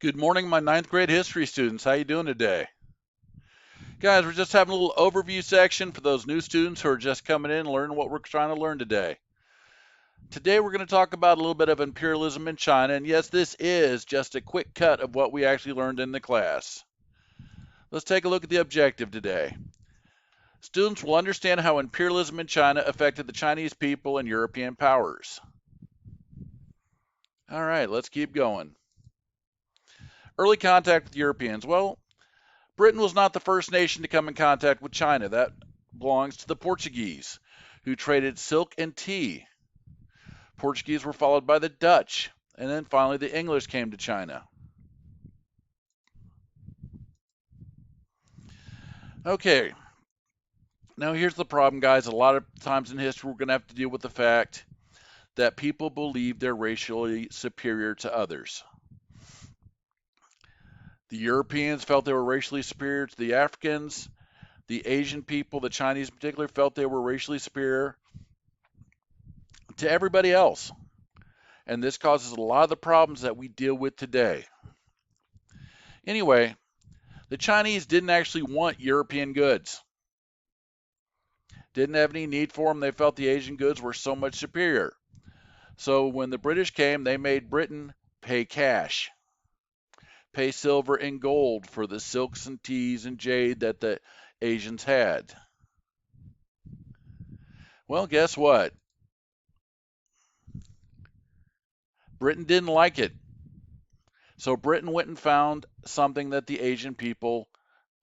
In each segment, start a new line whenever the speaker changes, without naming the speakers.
Good morning, my ninth grade history students. How you doing today? Guys, we're just having a little overview section for those new students who are just coming in and learning what we're trying to learn today. Today we're going to talk about a little bit of imperialism in China, and yes, this is just a quick cut of what we actually learned in the class. Let's take a look at the objective today. Students will understand how imperialism in China affected the Chinese people and European powers. All right, let's keep going. Early contact with Europeans. Well, Britain was not the first nation to come in contact with China. That belongs to the Portuguese, who traded silk and tea. Portuguese were followed by the Dutch, and then finally the English came to China. Okay, now here's the problem, guys. A lot of times in history, we're going to have to deal with the fact that people believe they're racially superior to others. The Europeans felt they were racially superior to the Africans. The Asian people, the Chinese in particular, felt they were racially superior to everybody else. And this causes a lot of the problems that we deal with today. Anyway, the Chinese didn't actually want European goods. Didn't have any need for them. They felt the Asian goods were so much superior. So when the British came, they made Britain pay cash, pay silver and gold for the silks and teas and jade that the Asians had. Well, guess what? Britain didn't like it. So Britain went and found something that the Asian people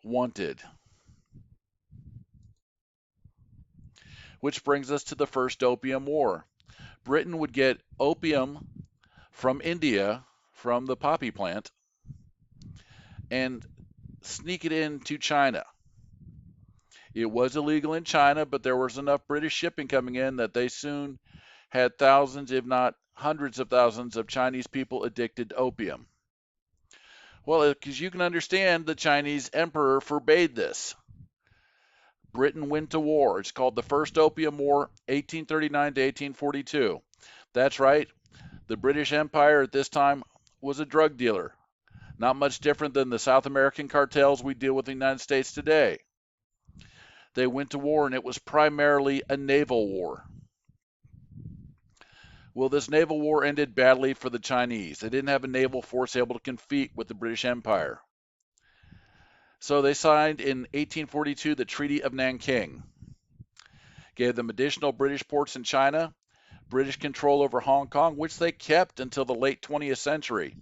wanted. Which brings us to the First Opium War. Britain would get opium from India, from the poppy plant, and sneak it into China. It was illegal in China, but there was enough British shipping coming in that they soon had thousands, if not hundreds of thousands, of Chinese people addicted to opium. Well, because you can understand, the Chinese emperor forbade this. Britain went to war. It's called the First Opium War, 1839 to 1842. That's right. The British Empire at this time was a drug dealer. Not much different than the South American cartels we deal with in the United States today. They went to war, and it was primarily a naval war. Well, this naval war ended badly for the Chinese. They didn't have a naval force able to compete with the British Empire. So they signed in 1842 the Treaty of Nanking. Gave them additional British ports in China, British control over Hong Kong, which they kept until the late 20th century.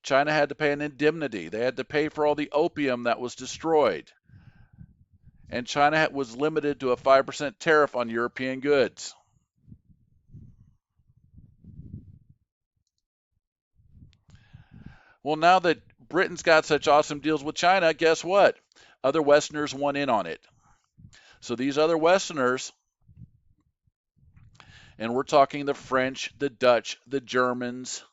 China had to pay an indemnity. They had to pay for all the opium that was destroyed. And China was limited to a 5% tariff on European goods. Well, now that Britain's got such awesome deals with China, guess what? Other Westerners want in on it. So these other Westerners, and we're talking the French, the Dutch, the Germans,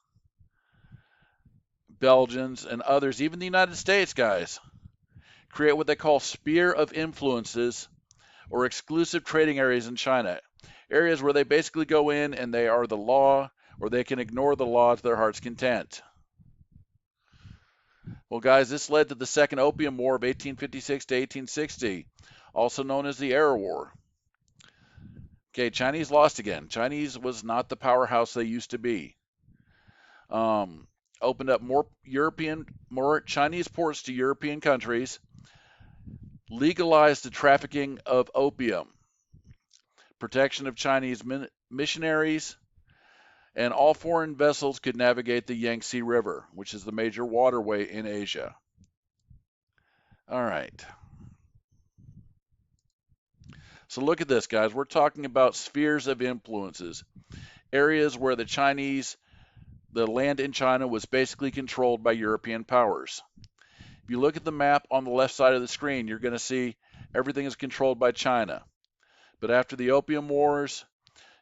Belgians, and others, even the United States, guys, create what they call sphere of influences or exclusive trading areas in China. Areas where they basically go in and they are the law, or they can ignore the law to their heart's content. Well, guys, this led to the Second Opium War of 1856 to 1860, also known as the Air War. Okay, Chinese lost again. Chinese was not the powerhouse they used to be. Opened up more Chinese ports to European countries, legalized the trafficking of opium, protection of Chinese missionaries, and all foreign vessels could navigate the Yangtze River, which is the major waterway in Asia. All right. So look at this, guys. We're talking about spheres of influences, areas where the land in China was basically controlled by European powers. If you look at the map on the left side of the screen, you're going to see everything is controlled by China. But after the Opium Wars,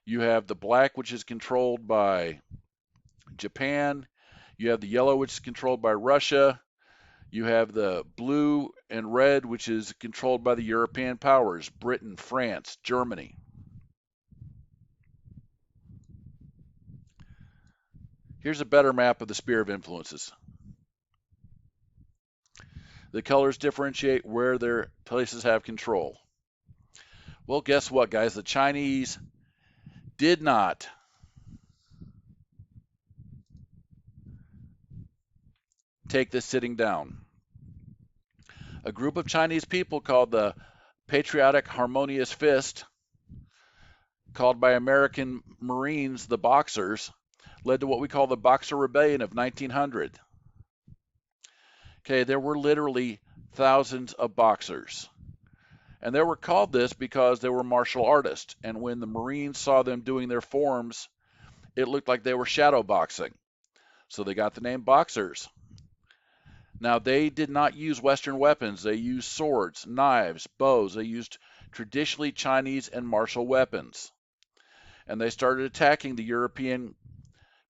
you have the black, which is controlled by Japan. You have the yellow, which is controlled by Russia. You have the blue and red, which is controlled by the European powers, Britain, France, Germany. Here's a better map of the sphere of influences. The colors differentiate where their places have control. Well, guess what, guys? The Chinese did not take this sitting down. A group of Chinese people called the Patriotic Harmonious Fist, called by American Marines the Boxers, led to what we call the Boxer Rebellion of 1900. Okay, there were literally thousands of boxers. And they were called this because they were martial artists. And when the Marines saw them doing their forms, it looked like they were shadow boxing. So they got the name Boxers. Now, they did not use Western weapons. They used swords, knives, bows. They used traditionally Chinese and martial weapons. And they started attacking the European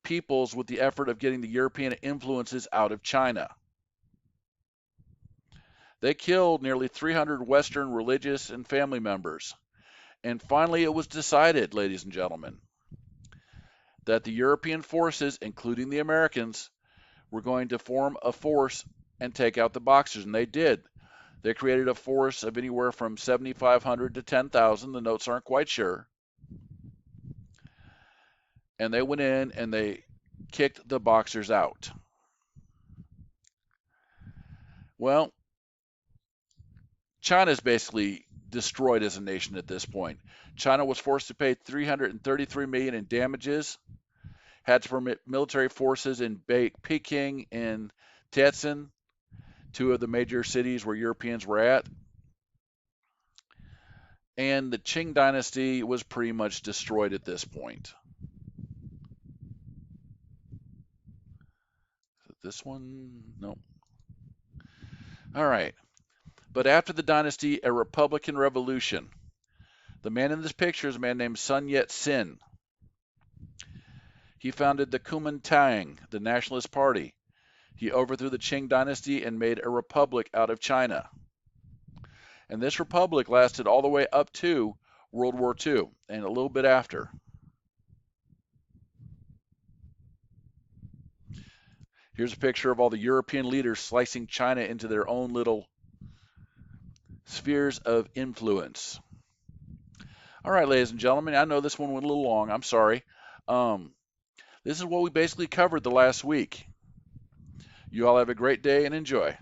peoples with the effort of getting the European influences out of China. They killed nearly 300 Western religious and family members. And finally, it was decided, ladies and gentlemen, that the European forces, including the Americans, were going to form a force and take out the Boxers. And they did. They created a force of anywhere from 7,500 to 10,000. The notes aren't quite sure. And they went in and they kicked the Boxers out. Well, China's basically destroyed as a nation at this point. China was forced to pay $333 million in damages, had to permit military forces in Peking and Tianjin, two of the major cities where Europeans were at. And the Qing dynasty was pretty much destroyed at this point. This one? No. All right. But after the dynasty, a Republican revolution. The man in this picture is a man named Sun Yat-sen. He founded the Kuomintang, the Nationalist Party. He overthrew the Qing dynasty and made a republic out of China. And this republic lasted all the way up to World War II and a little bit after. Here's a picture of all the European leaders slicing China into their own little spheres of influence. All right, ladies and gentlemen, I know this one went a little long. I'm sorry. This is what we basically covered the last week. You all have a great day and enjoy.